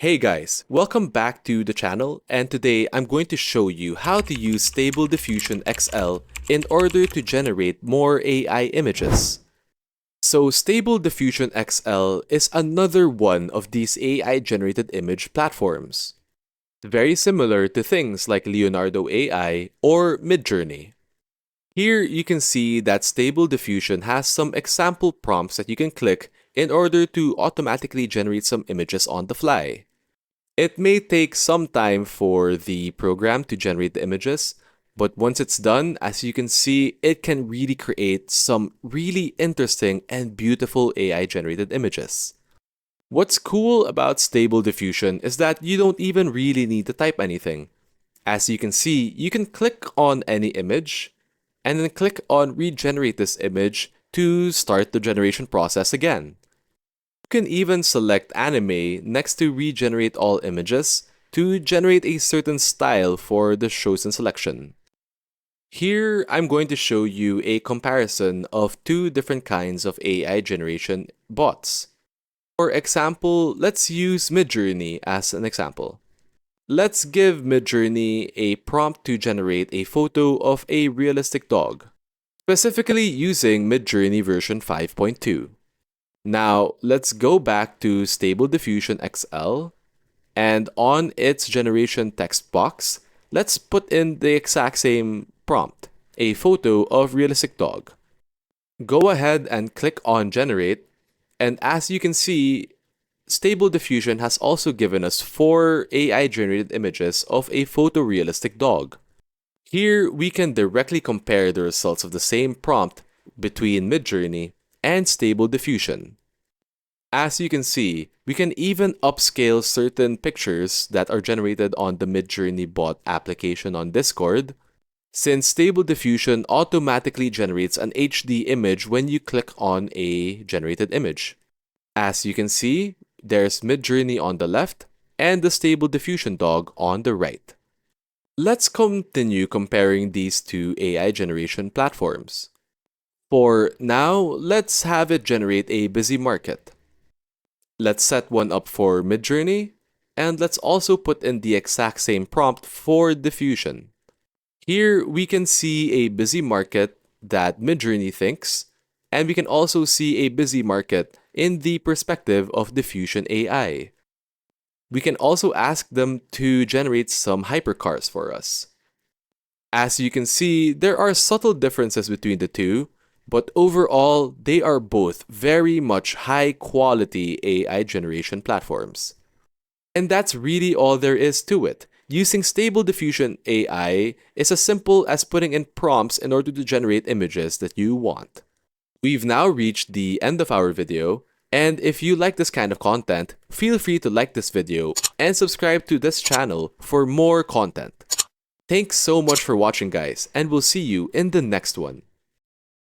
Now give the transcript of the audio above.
Hey guys, welcome back to the channel, and today I'm going to show you how to use Stable Diffusion XL in order to generate more AI images. So Stable Diffusion XL is another one of these AI generated image platforms. Very similar to things like Leonardo AI or Midjourney. Here you can see that Stable Diffusion has some example prompts that you can click in order to automatically generate some images on the fly. It may take some time for the program to generate the images, but once it's done, as you can see, it can really create some really interesting and beautiful AI generated images. What's cool about Stable Diffusion is that you don't even really need to type anything. As you can see, you can click on any image and then click on regenerate this image to start the generation process again. You can even select anime next to regenerate all images to generate a certain style for the chosen selection. Here, I'm going to show you a comparison of two different kinds of AI generation bots. For example, let's use Midjourney as an example. Let's give Midjourney a prompt to generate a photo of a realistic dog, specifically using Midjourney version 5.2. Now, let's go back to Stable Diffusion XL, and on its generation text box, let's put in the exact same prompt, a photo of realistic dog. Go ahead and click on generate, and as you can see, Stable Diffusion has also given us 4 AI generated images of a photorealistic dog. Here, we can directly compare the results of the same prompt between Midjourney and Stable Diffusion. As you can see, we can even upscale certain pictures that are generated on the Midjourney bot application on Discord, since Stable Diffusion automatically generates an HD image when you click on a generated image. As you can see, there's Midjourney on the left and the Stable Diffusion dog on the right. Let's continue comparing these two AI generation platforms. For now, let's have it generate a busy market. Let's set one up for Midjourney, and let's also put in the exact same prompt for Diffusion. Here, we can see a busy market that Midjourney thinks, and we can also see a busy market in the perspective of Diffusion AI. We can also ask them to generate some hypercars for us. As you can see, there are subtle differences between the two, but overall, they are both very much high-quality AI generation platforms. And that's really all there is to it. Using Stable Diffusion AI is as simple as putting in prompts in order to generate images that you want. We've now reached the end of our video, and if you like this kind of content, feel free to like this video and subscribe to this channel for more content. Thanks so much for watching, guys, and we'll see you in the next one.